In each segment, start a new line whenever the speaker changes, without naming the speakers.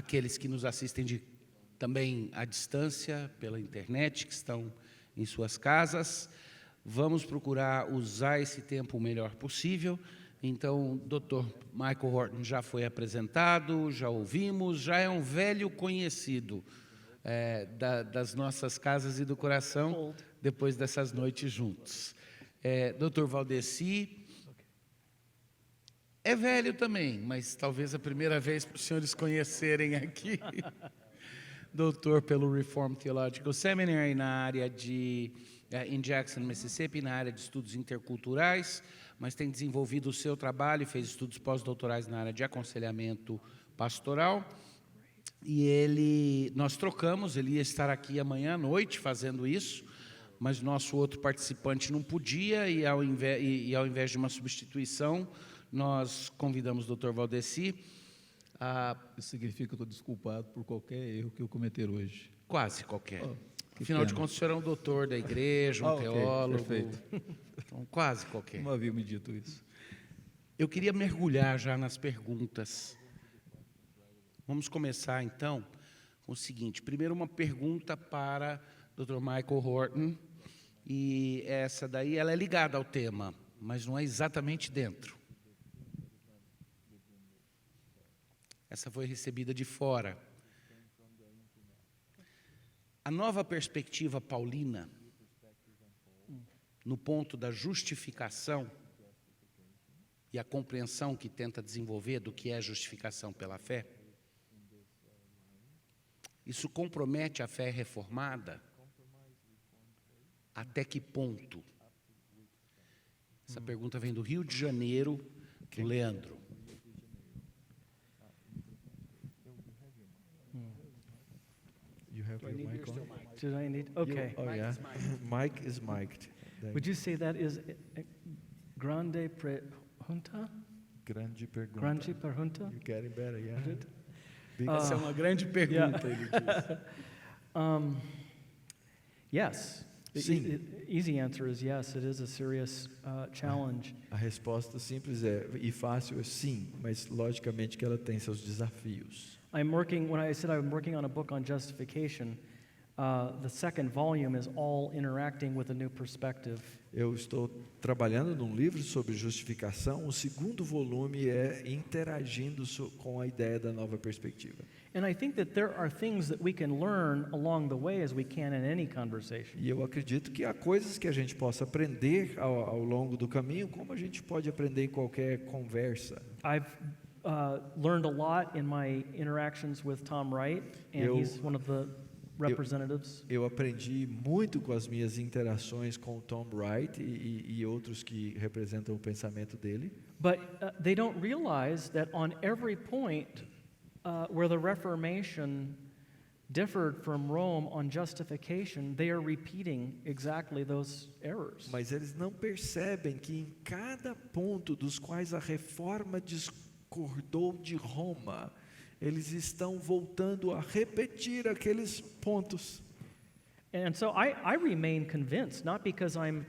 aqueles que nos assistem também à distância, pela internet, que estão em suas casas. Vamos procurar usar esse tempo o melhor possível. Então, o Dr. Michael Horton já foi apresentado, já ouvimos, já é um velho conhecido das nossas casas e do coração, depois dessas noites juntos. Dr. Valdeci é velho também, mas talvez a primeira vez para os senhores conhecerem aqui. Doutor pelo Reformed Theological Seminary na área em Jackson, Mississippi, na área de estudos interculturais, mas tem desenvolvido o seu trabalho, fez estudos pós-doutorais na área de aconselhamento pastoral. E nós trocamos, ele ia estar aqui amanhã à noite fazendo isso, mas nosso outro participante não podia, e ao invés de uma substituição, nós convidamos o Dr. Valdeci.
Isso significa que eu estou desculpado por qualquer erro que eu cometer hoje.
Quase qualquer.
pena.
Afinal de contas, o senhor é um doutor da igreja, um teólogo.
Perfeito.
Então, quase qualquer.
Não havia me dito isso.
Eu queria mergulhar já nas perguntas. Vamos começar, então, com o seguinte. Primeiro, uma pergunta para o Dr. Michael Horton. E essa daí, ela é ligada ao tema, mas não é exatamente dentro. Essa foi recebida de fora. A nova perspectiva paulina, no ponto da justificação e a compreensão que tenta desenvolver do que é justificação pela fé, isso compromete a fé reformada? Até que ponto? Essa pergunta vem do Rio de Janeiro, do Leandro.
You have your mic on?
Do I need? Okay.
Oh, yeah. Mic is mic'd.
Would you say that is grande pregunta?
Grande pergunta.
Grande pergunta?
You're getting better, yeah.
Essa é uma grande pergunta, ele diz.
Yes.
Sim.
Easy answer is yes. It is a serious challenge.
A resposta simples e fácil é sim, mas logicamente que ela tem seus desafios.
When I said I'm working on a book on justification, the second volume is all interacting with a new perspective.
Eu estou trabalhando num livro sobre justificação. O segundo volume é interagindo com a ideia da nova perspectiva.
And I think that there are things that we can learn along the way as we can in any conversation.
E eu acredito que há coisas que a gente possa aprender ao longo do caminho, como a gente pode aprender em qualquer conversa.
I've learned a lot in my interactions with Tom Wright, and he's one of the representatives.
Eu aprendi muito com as minhas interações com o Tom Wright e outros que representam o pensamento dele.
But they don't realize that on every point where the Reformation differed from Rome on justification, they are repeating exactly those errors.
Mas eles não percebem que em cada ponto dos quais a reforma discordou de Roma, eles estão voltando a repetir aqueles pontos.
And so I remain convinced, not because I'm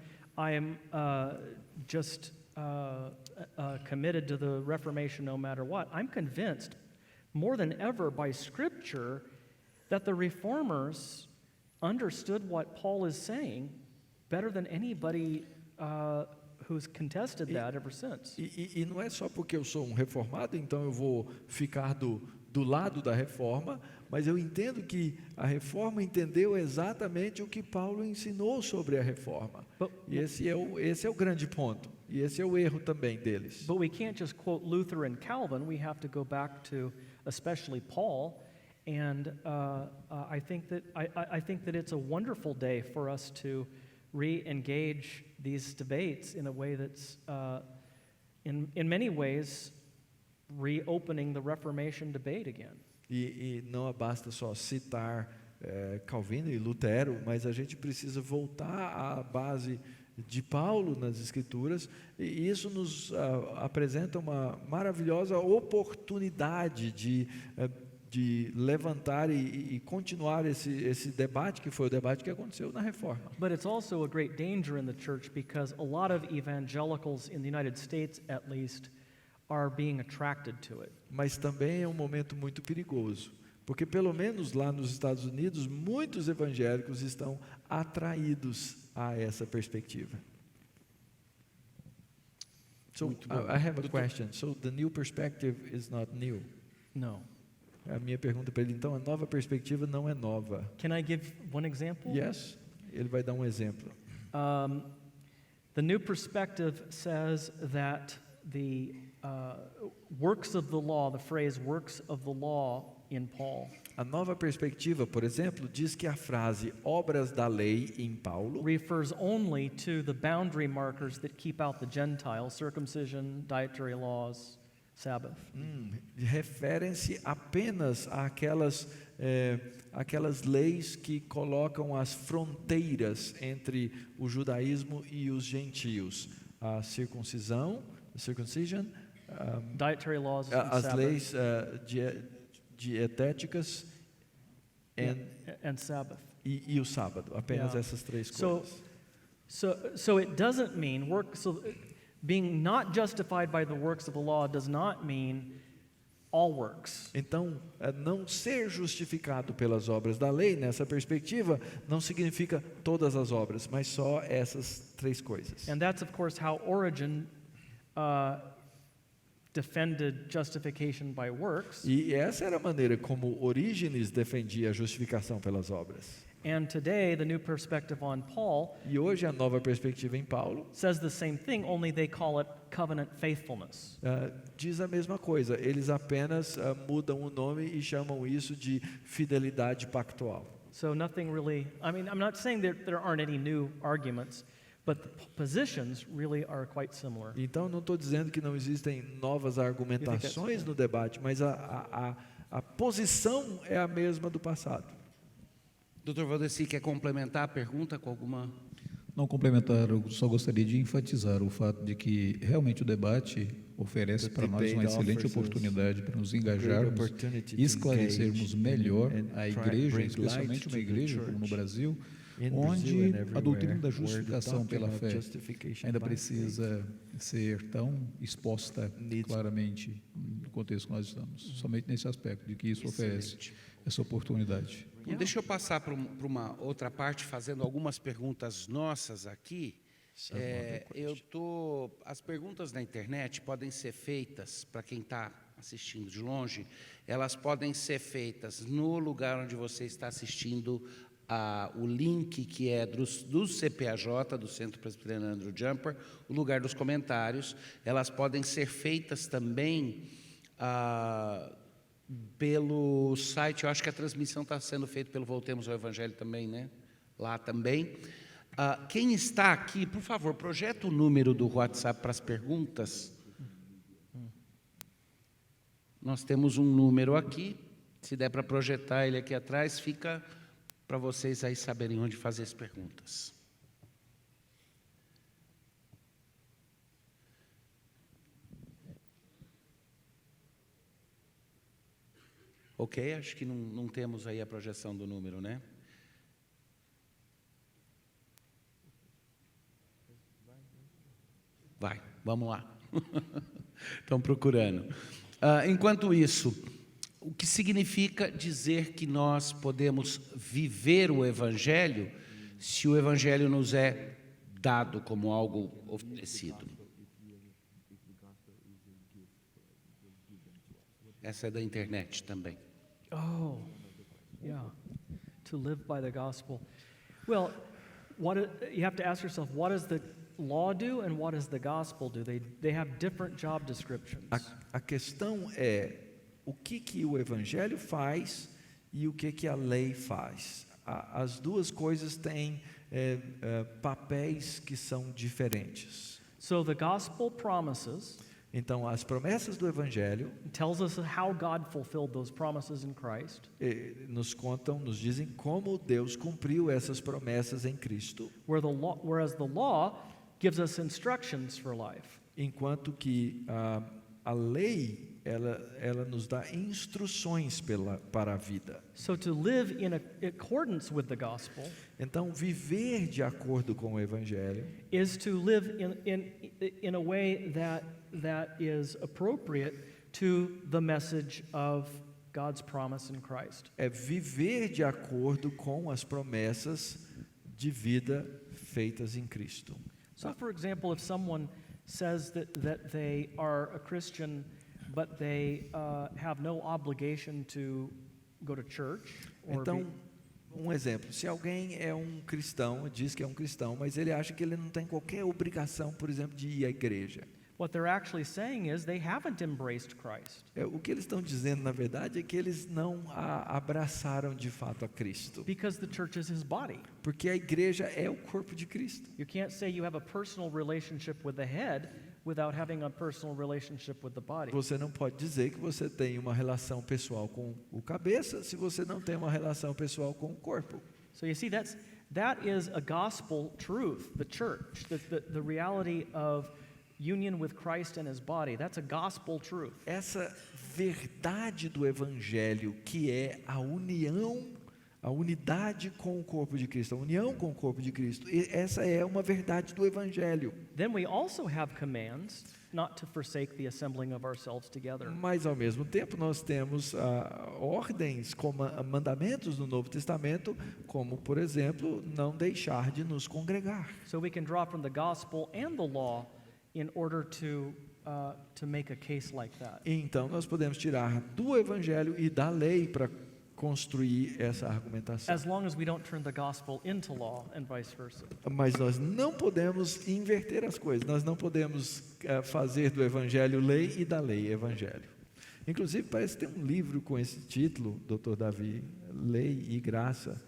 just committed to the Reformation no matter what. I'm convinced more than ever by Scripture that the Reformers understood what Paul is saying better than anybody who's contested that ever since.
E não é só porque eu sou um reformado, então eu vou ficar do lado da reforma, mas eu entendo que a reforma entendeu exatamente o que Paulo ensinou sobre a reforma. E esse é o grande ponto. E esse é o erro também deles.
But we can't just quote Luther and Calvin. We have to go back to especially Paul. And I think that it's a wonderful day for us to re-engage these debates in a way that's, in many ways, reopening the Reformation debate again.
E não basta só citar Calvino e Lutero, mas a gente precisa voltar à base de Paulo nas Escrituras, e isso nos apresenta uma maravilhosa oportunidade de levantar e continuar esse debate, que foi o debate que aconteceu na Reforma.
But it's also a great danger in the church because a lot of evangelicals in the United States, at least, are being attracted to it.
Mas também é um momento muito perigoso, Porque pelo menos lá nos Estados Unidos, muitos evangélicos estão atraídos a essa perspectiva. So
Muito bom.
I have a question. So the new perspective is not new.
No.
A minha pergunta para ele, então, a nova perspectiva não é nova.
Can I give one example?
Yes? Ele vai dar um exemplo.
The new perspective says that the works of the law, the phrase works of the law in Paul,
A nova perspectiva, por exemplo, diz que a frase obras da lei em Paulo
refers only to the boundary markers that keep out the Gentiles, circumcision, dietary laws, Sabbath.
referem-se apenas àquelas aquelas leis que colocam as fronteiras entre o judaísmo e os gentios. A circuncisão, circumcision,
Dietary laws and
as
Sabbath.
leis dietéticas
And Sabbath.
e o sábado, apenas
Yeah.
essas três
So,
coisas.
so it doesn't mean being not justified by the works of the law does not mean all works.
Então, não ser justificado pelas obras da lei, nessa perspectiva, não significa todas as obras, mas só essas três coisas.
And that's, of course, how Origen defended justification by works.
E essa era a maneira como Orígenes defendia a justificação pelas obras.
And today, the new perspective on Paul
E hoje a nova perspectiva em Paulo
says the same thing, only they call it covenant faithfulness.
diz a mesma coisa, eles apenas mudam o nome e chamam isso de fidelidade pactual.
So nothing really, I mean, I'm not saying that there aren't any new arguments, but the positions really are quite similar.
Então, não estou dizendo que não existem novas argumentações no debate, mas a posição é a mesma do passado.
Dr. Valdeci, quer complementar a pergunta com alguma...
Não complementar, eu só gostaria de enfatizar o fato de que realmente o debate oferece para nós uma excelente oportunidade para nos engajarmos e esclarecermos melhor a igreja, especialmente uma igreja como no Brasil, onde a doutrina da justificação pela fé ainda precisa ser tão exposta claramente no contexto que nós estamos. Somente nesse aspecto de que isso oferece essa oportunidade.
Deixa eu passar para uma outra parte, fazendo algumas perguntas nossas aqui. As perguntas na internet podem ser feitas, para quem está assistindo de longe, elas podem ser feitas no lugar onde você está assistindo, o link que é do CPAJ, do Centro Presbiteriano Andrew Jumper, o lugar dos comentários. Elas podem ser feitas também pelo site. Eu acho que a transmissão está sendo feita pelo Voltemos ao Evangelho também, né? Lá também. Quem está aqui, por favor, projeta o número do WhatsApp para as perguntas. Nós temos um número aqui. Se der para projetar ele aqui atrás, fica para vocês aí saberem onde fazer as perguntas. Ok, acho que não temos aí a projeção do número, né? Vai, vamos lá. Estão procurando. Enquanto isso, o que significa dizer que nós podemos viver o Evangelho se o Evangelho nos é dado como algo oferecido? Essa é da internet também.
Oh, yeah. To live by the gospel. Well, you have to ask yourself, what does the law do and what does the gospel do? They have different job descriptions.
A questão é o que o Evangelho faz e o que a lei faz. As duas coisas têm papéis que são diferentes.
So the gospel promises.
Então, as promessas do Evangelho
tells us how God fulfilled those promises in Christ.
Nos dizem como Deus cumpriu essas promessas em Cristo.
Whereas the law gives us instructions for life.
Enquanto que a lei ela nos dá instruções para a vida.
So to live in accordance with the gospel,
então viver de acordo com o Evangelho,
is to live in a way that is appropriate to the message of God's promise in Christ.
É viver de acordo com as promessas de vida feitas em Cristo.
So, for example, if someone says that they are a Christian, but they have no obligation to go to church, or
Então, um exemplo, se alguém é um cristão, diz que é um cristão, mas ele acha que ele não tem qualquer obrigação, por exemplo, de ir à igreja.
what they're actually saying is they haven't embraced Christ.
O que eles estão dizendo, na verdade, é que eles não abraçaram de fato a Cristo.
Because the church is his body.
Porque a igreja é o corpo de Cristo.
You can't say you have a personal relationship with the head without having a personal relationship with the body.
Você não pode dizer que você tem uma relação pessoal com o cabeça se você não tem uma relação pessoal com o corpo.
So you see, that is a gospel truth, the church, the reality of union with Christ and his body. That's a gospel truth.
Essa verdade do evangelho, que é a união, a unidade com o corpo de Cristo, a união com o corpo de Cristo, essa é uma verdade do evangelho.
Then we also have commands not to forsake the assembling of ourselves together.
Mas ao mesmo tempo nós temos ordens, mandamentos no Novo Testamento, como por exemplo, não deixar de nos congregar.
So we can draw from the gospel and the law in order to make a case like that.
Então nós podemos tirar do evangelho e da lei para construir essa argumentação.
As long as we don't turn the gospel into law and vice versa.
Mas nós não podemos inverter as coisas, nós não podemos fazer do evangelho lei e da lei evangelho. Inclusive parece que tem um livro com esse título, Dr. Davi, Lei e Graça,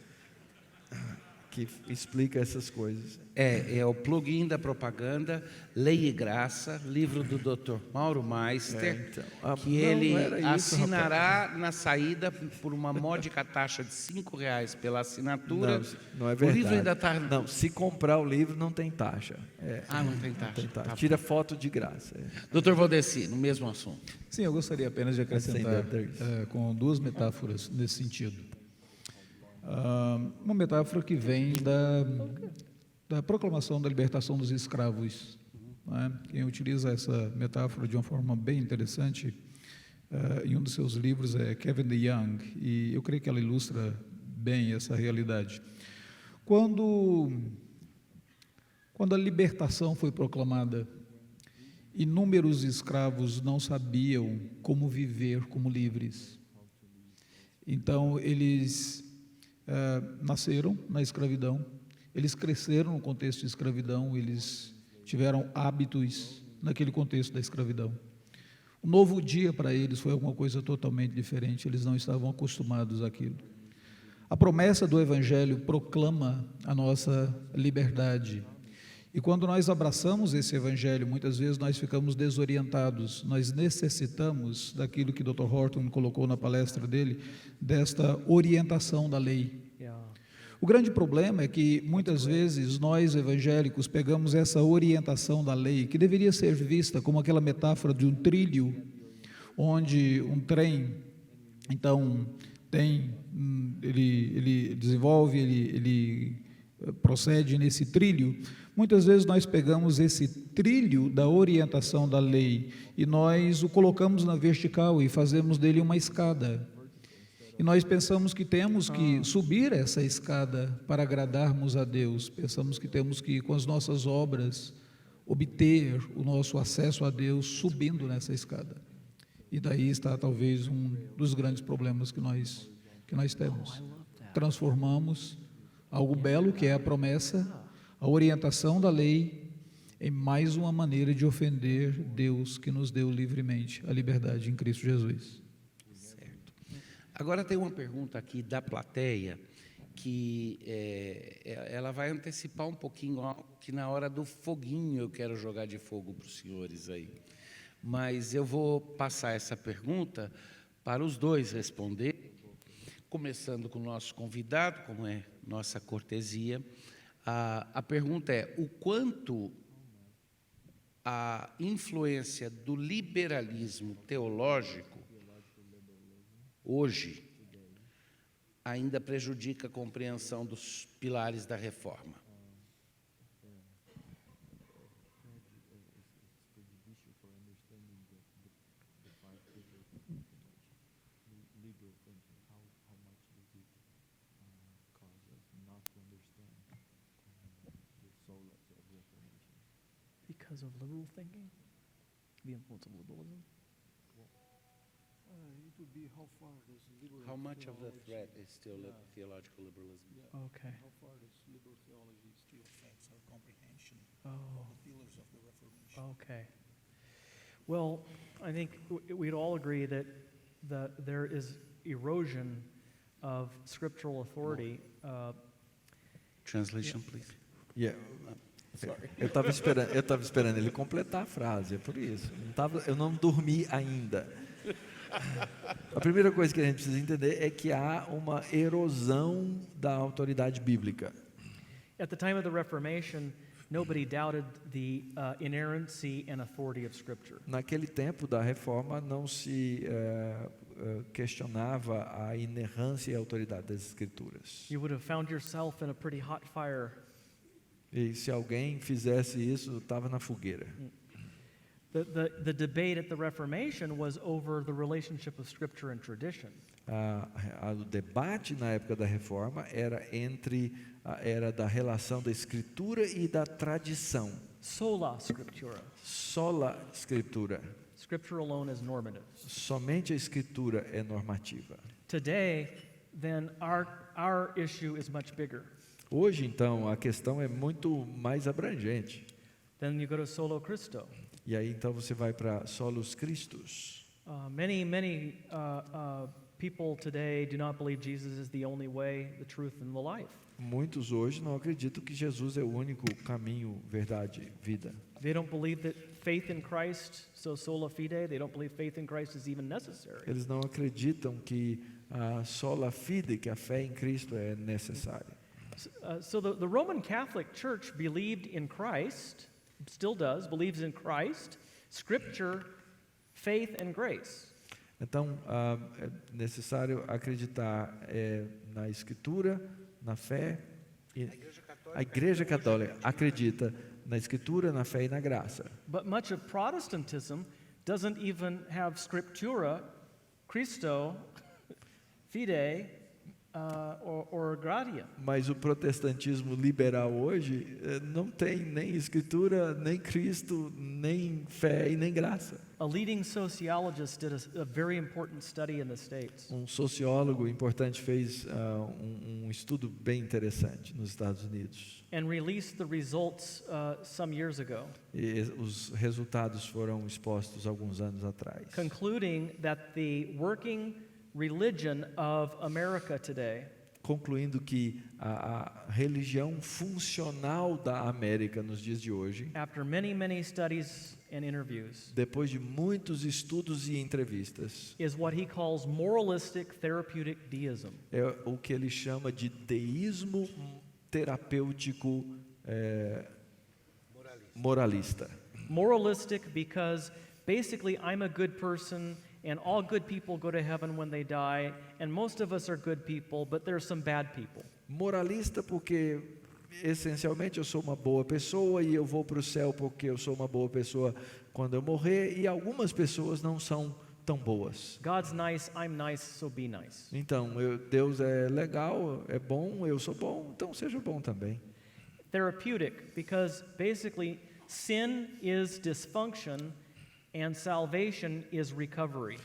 que explica essas coisas.
É o plugin da propaganda, Lei e Graça, livro do Dr. Mauro Meister, que ele assinará na saída por uma módica taxa de R$5 pela assinatura.
Não é verdade.
O livro ainda está...
Não, se comprar o livro não tem taxa.
não tem taxa.
Não tem taxa.
Tá.
Tira foto de graça.
Dr. Valdeci, no mesmo assunto.
Sim, eu gostaria apenas de acrescentar com duas metáforas nesse sentido. Uma metáfora que vem da proclamação da libertação dos escravos. Né? Quem utiliza essa metáfora de uma forma bem interessante em um dos seus livros é Kevin DeYoung, e eu creio que ela ilustra bem essa realidade. Quando a libertação foi proclamada, inúmeros escravos não sabiam como viver como livres. Então, eles nasceram na escravidão, eles cresceram no contexto de escravidão, eles tiveram hábitos naquele contexto da escravidão. Um novo dia para eles foi alguma coisa totalmente diferente, eles não estavam acostumados àquilo. A promessa do Evangelho proclama a nossa liberdade. E quando nós abraçamos esse Evangelho, muitas vezes nós ficamos desorientados, nós necessitamos daquilo que Dr. Horton colocou na palestra dele, desta orientação da lei. O grande problema é que muitas vezes nós evangélicos pegamos essa orientação da lei, que deveria ser vista como aquela metáfora de um trilho, onde um trem, então, ele desenvolve, ele procede nesse trilho. Muitas vezes nós pegamos esse trilho da orientação da lei e nós o colocamos na vertical e fazemos dele uma escada. E nós pensamos que temos que subir essa escada para agradarmos a Deus. Pensamos que temos que, com as nossas obras, obter o nosso acesso a Deus subindo nessa escada. E daí está talvez um dos grandes problemas que nós temos. Transformamos algo belo, que é a promessa, a orientação da lei, em mais uma maneira de ofender Deus que nos deu livremente a liberdade em Cristo Jesus.
Certo. Agora tem uma pergunta aqui da plateia, que ela vai antecipar um pouquinho, que na hora do foguinho eu quero jogar de fogo para os senhores aí. Mas eu vou passar essa pergunta para os dois responder, começando com o nosso convidado, como é nossa cortesia. A pergunta é: o quanto a influência do liberalismo teológico hoje ainda prejudica a compreensão dos pilares da reforma?
because of liberal thinking? The influence of liberalism?
It would be how far does liberal
How much of the threat is still theological liberalism?
Okay.
How far does liberal theology still
Affects our comprehension
Oh,
of the pillars of the Reformation.
okay. Well, I think we'd all agree that there is erosion of scriptural authority.
Translation, please.
Yeah.
Sorry.
Eu estava esperando ele completar a frase, é por isso. Eu não dormi ainda. A primeira coisa que a gente precisa entender é que há uma erosão da autoridade bíblica.
At the time of the Reformation, nobody doubted the inerrancy and authority of Scripture.
Naquele tempo da Reforma não se questionava a inerrância e a autoridade das Escrituras.
You would have found yourself in a pretty hot fire.
E se alguém fizesse isso, estava na fogueira.
The debate at the Reformation was over the relationship of Scripture and tradition.
O debate na época da Reforma era da relação da Escritura e da tradição.
Sola Scriptura.
Sola Escritura.
Scripture alone is normative.
Somente a Escritura é normativa.
Today, then, our issue is much bigger.
Hoje, então, a questão é muito mais abrangente.
Then you go to Solo Christo.
E aí, então, você vai para Solus Christus.
Many people today do not believe Jesus is the only way, the truth, and the life.
Muitos hoje não acreditam que Jesus é o único caminho, verdade, vida.
They don't believe that faith in Christ, so sola fide, they don't believe faith in Christ is even necessary.
Eles não acreditam que a sola fide, que a fé em Cristo é necessária.
So the Roman Catholic Church believed in Christ, still does, believes in Christ, Scripture, faith, and grace.
Então, é necessário acreditar na Escritura, na fé. E a Igreja Católica acredita na Escritura, na fé e na graça.
But much of Protestantism doesn't even have Scriptura, Christo, fide, or gratia.
Mas o protestantismo liberal hoje não tem nem Escritura, nem Cristo, nem fé e nem graça.
A leading sociologist did a very important study in the States.
Sociólogo importante fez um estudo bem interessante nos Estados Unidos.
And released the results some years ago.
E os resultados foram expostos alguns anos atrás.
Concluding that the working religion of America today
Concluindo que a religião funcional da América nos dias de hoje,
after many studies and interviews,
depois de muitos estudos e entrevistas,
is what he calls moralistic therapeutic deism.
é o que ele chama de deísmo terapêutico moralista.
Moralistic because basically I'm a good person and all good people go to heaven when they die, and most of us are good people, but there are some bad people.
Moralista porque essencialmente eu sou uma boa pessoa e eu vou para o céu porque eu sou uma boa pessoa quando eu morrer, e algumas pessoas não são tão boas.
God's nice, I'm nice, so be nice.
Então, Deus é legal, é bom, eu sou bom, então seja bom também.
Therapeutic because basically sin is dysfunction and salvation is recovery.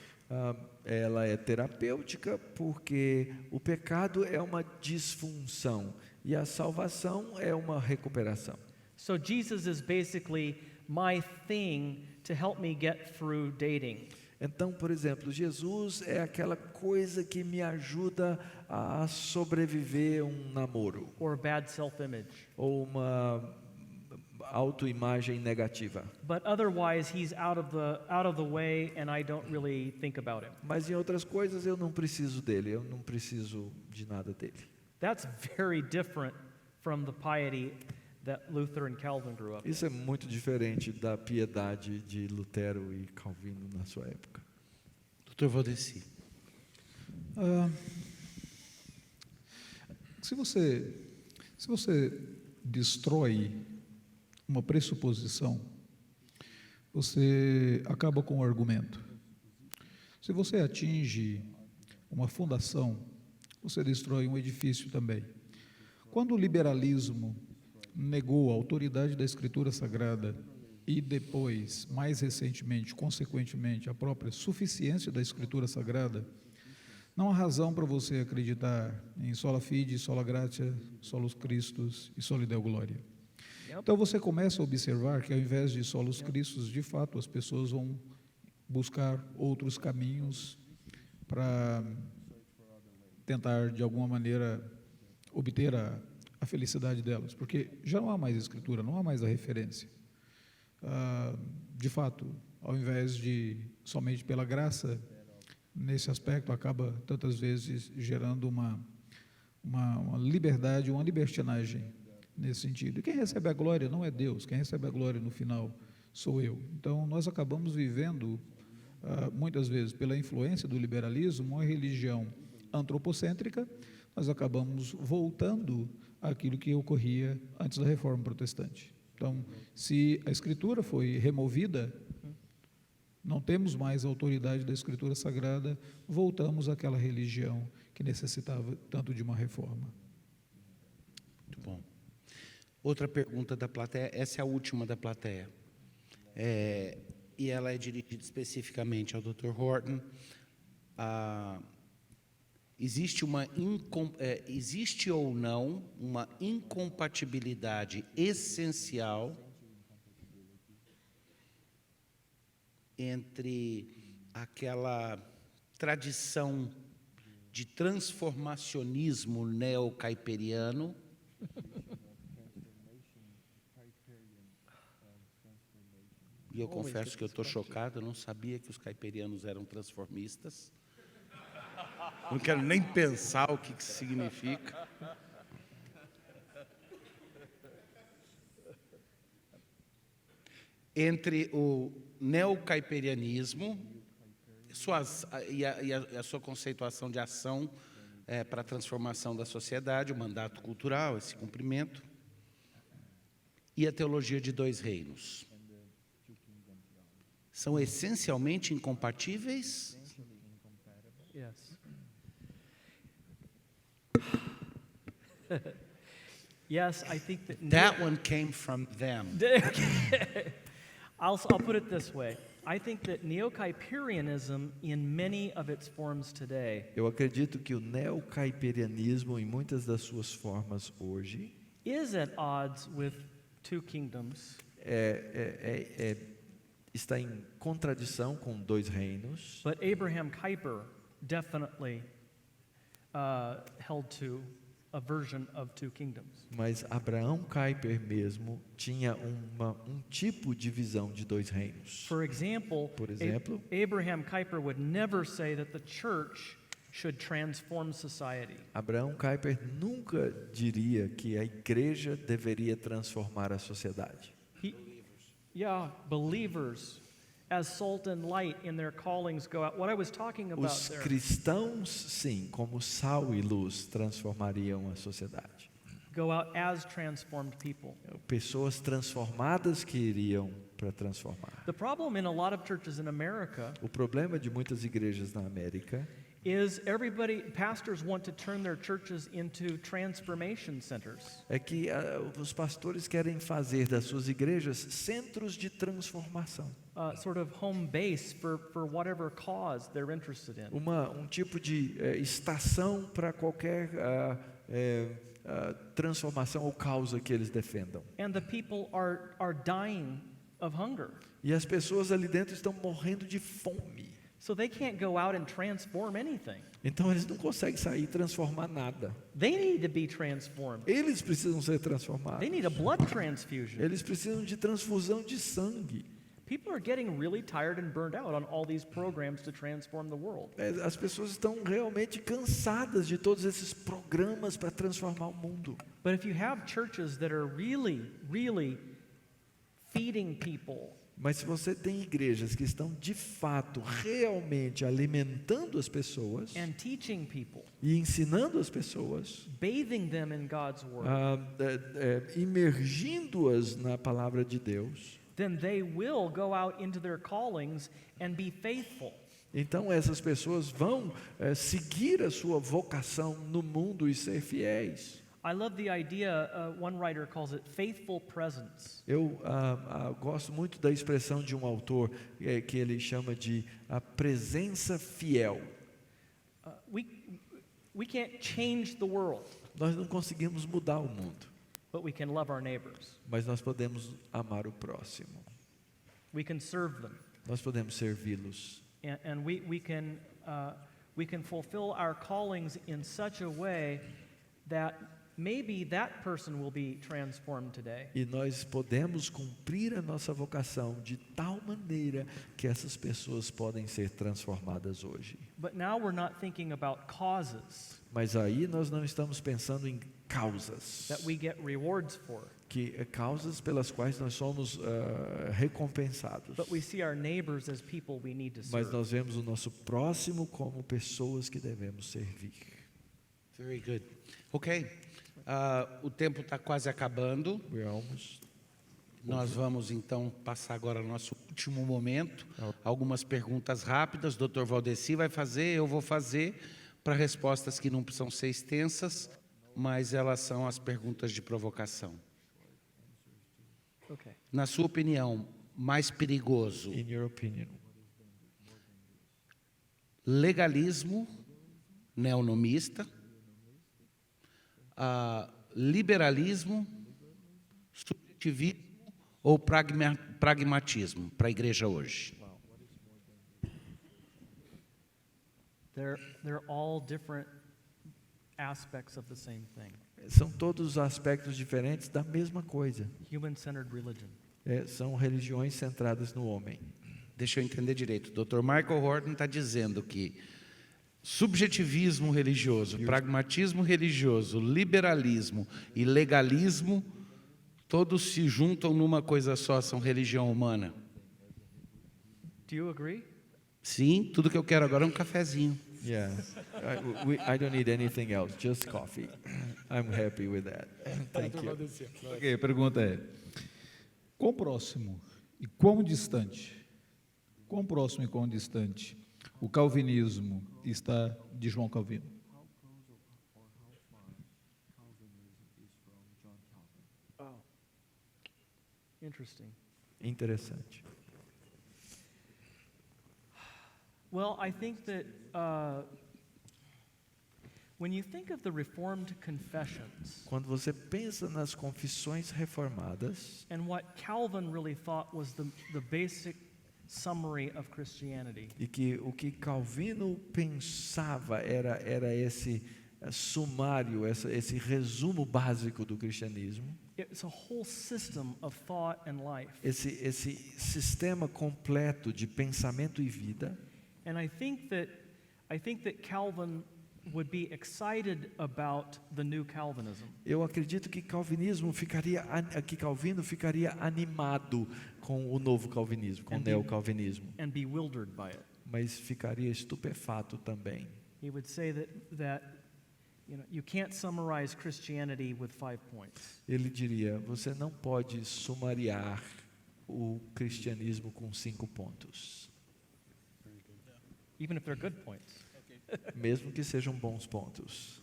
Ela é terapêutica porque o pecado é uma disfunção e a salvação é uma recuperação.
So Jesus is basically my thing to help me get through dating.
Então, por exemplo, Jesus é aquela coisa que me ajuda a sobreviver um namoro
Or bad self-image.
ou uma autoimagem negativa.
But otherwise he's out of the way and I don't really think about him.
Mas em outras coisas eu não preciso dele, eu não preciso de nada dele.
That's very different from the piety that Luther and Calvin grew up.
Isso é muito diferente da piedade de Lutero e Calvino na sua época.
Dr. Valdeci.
Se você destrói uma pressuposição, você acaba com o argumento. Se você atinge uma fundação, você destrói um edifício também. Quando o liberalismo negou a autoridade da Escritura Sagrada e depois, mais recentemente, consequentemente, a própria suficiência da Escritura Sagrada, não há razão para você acreditar em sola fide, sola gratia, solus Christus e soli Deo gloria. Então você começa a observar que ao invés de solus Christus, de fato, as pessoas vão buscar outros caminhos para tentar, de alguma maneira, obter a felicidade delas, porque já não há mais Escritura, não há mais a referência. De fato, ao invés de somente pela graça, nesse aspecto acaba tantas vezes gerando uma liberdade, uma libertinagem nesse sentido. E quem recebe a glória não é Deus, quem recebe a glória no final sou eu. Então nós acabamos vivendo muitas vezes pela influência do liberalismo uma religião antropocêntrica. Nós acabamos voltando àquilo que ocorria antes da Reforma Protestante. Então, se a Escritura foi removida, não temos mais a autoridade da Escritura Sagrada, voltamos àquela religião que necessitava tanto de uma reforma.
Muito bom. Outra pergunta da plateia, essa é a última da plateia, e ela é dirigida especificamente ao Dr. Horton. Existe ou não uma incompatibilidade essencial entre aquela tradição de transformacionismo neocaiperiano e eu confesso que eu estou chocado, eu não sabia que os caiperianos eram transformistas. Não quero nem pensar o que isso significa. Entre o neocaiperianismo e a sua conceituação de ação para a transformação da sociedade, o mandato cultural, esse cumprimento, e a teologia de dois reinos. São essencialmente incompatíveis?
Yes. Yes, I think
that one came from them.
I'll put it this way. I think that neo-Kuyperianism, in many of its forms today,
eu acredito que o neocaipirianismo, em muitas das suas formas hoje,
is at odds with two kingdoms.
Está em contradição com dois reinos.
But Abraham Kuyper definitely held to a version of two kingdoms.
Mas Abraham Kuyper mesmo tinha um tipo de visão de dois reinos.
Por exemplo, Abraham Kuyper would never say that the church should transform society.
Abraham Kuyper nunca diria que a igreja deveria transformar a sociedade.
Believers as salt and light in their callings go out. What I was talking about
Os cristãos, sim, como sal e luz, transformariam a sociedade.
Go out as transformed people.
Pessoas transformadas que iriam para transformar.
The problem in a lot of churches in America,
o problema de muitas igrejas na América,
is pastors want to turn their churches into transformation centers.
É que os pastores querem fazer das suas igrejas centros de transformação.
Sort of home base for whatever cause they're interested in.
Um tipo de estação para qualquer transformação ou causa que eles defendam.
And the people are dying of hunger.
E as pessoas ali dentro estão morrendo de fome.
So they can't go out and transform anything.
Então eles não conseguem sair e transformar nada.
They need to be transformed.
Eles precisam ser transformados.
They need a blood transfusion.
Eles precisam de transfusão de sangue.
People are getting really tired and burned out on all these programs to transform the world.
As pessoas estão realmente cansadas de todos esses programas para transformar o mundo.
But if you have churches that are really feeding people,
mas se você tem igrejas que estão de fato realmente alimentando as pessoas
and teaching people,
e ensinando as pessoas,
bathing them in God's word,
imergindo-as na palavra de Deus,
then they will go out into their callings and be faithful.
Então essas pessoas vão seguir a sua vocação no mundo e ser fiéis.
I love the idea, one writer calls it faithful presence.
Eu gosto muito da expressão de um autor que ele chama de a presença fiel.
We can't change the world,
Nós não conseguimos mudar o mundo,
but we can love our neighbors.
mas nós podemos amar o próximo.
We can serve them.
Nós podemos servi-los.
And we can fulfill our callings in such a way that maybe that person will be transformed today.
E nós podemos cumprir a nossa vocação de tal maneira que essas pessoas podem ser transformadas hoje.
But now we're not thinking about causes
Mas aí nós não estamos pensando em causas,
that we get rewards for,
causas pelas quais nós somos recompensados.
but we see our neighbors as people we need to
Mas
serve.
nós vemos o nosso próximo como pessoas que devemos servir.
Very good. Ok. O tempo está quase acabando.
We're almost
Nós vamos, então, passar agora ao nosso último momento. Algumas perguntas rápidas. Dr. Valdeci vai fazer, eu vou fazer, para respostas que não precisam ser extensas, mas elas são as perguntas de provocação.
Okay.
Na sua opinião, mais perigoso,
in your opinion,
legalismo neonomista, liberalismo, subjetivismo ou pragmatismo para a igreja hoje?
They're all different aspects of the same thing.
são todos aspectos diferentes da mesma coisa.
Human-centered religion.
São religiões centradas no homem.
Deixa eu entender direito. O Dr. Michael Horton está dizendo que subjetivismo religioso, pragmatismo religioso, liberalismo e legalismo, todos se juntam numa coisa só, são religião humana.
Do you agree?
Sim, tudo que eu quero agora é um cafezinho.
Yeah, I don't need anything else, just coffee. I'm happy with that. Thank you.
Ok, a pergunta é: quão próximo e quão distante? Quão próximo e quão distante o calvinismo está de João Calvino?
Interesting.
Interessante.
Well, I think that when you think of the Reformed confessions
Quando você pensa nas confissões reformadas
and what Calvin really thought was the basic summary of Christianity,
e que o que Calvino pensava era esse sumário, esse resumo básico do cristianismo,
it's a whole system of thought and life.
esse sistema completo de pensamento e vida.
And I think that Calvin would be excited about the new Calvinism.
Eu acredito que Calvino ficaria animado com o novo calvinismo, com o neocalvinismo,
And bewildered by it.
mas ficaria estupefato também.
He would say that you can't summarize Christianity with 5 points.
Ele diria: você não pode sumariar o cristianismo com 5 pontos,
Even if they're good points.
mesmo que sejam bons pontos.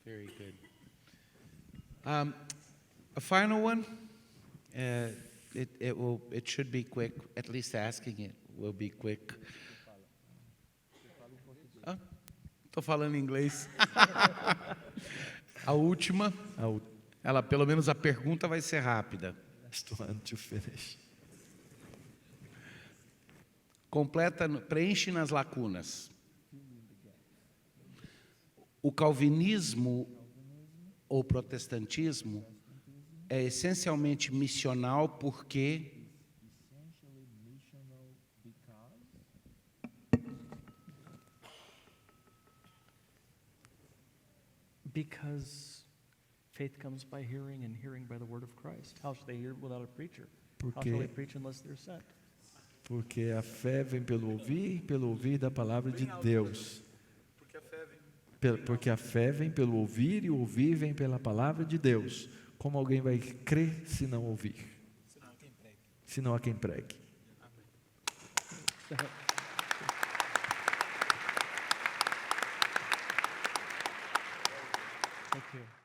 Very good. A final one. It should be quick. At least asking it will be quick. Estou falando inglês. A última. Ela, pelo menos a pergunta vai ser rápida.
Last one to finish.
Preenche nas lacunas. O calvinismo ou protestantismo é essencialmente missional porque
faith comes by hearing and hearing by the word of Christ. How should they hear without a preacher? How shall they preach unless they're sent?
Porque a fé vem pelo ouvir da palavra de Deus. Porque a fé vem pelo ouvir e o ouvir vem pela palavra de Deus. Como alguém vai crer se não ouvir? Se não há quem pregue.
Thank you.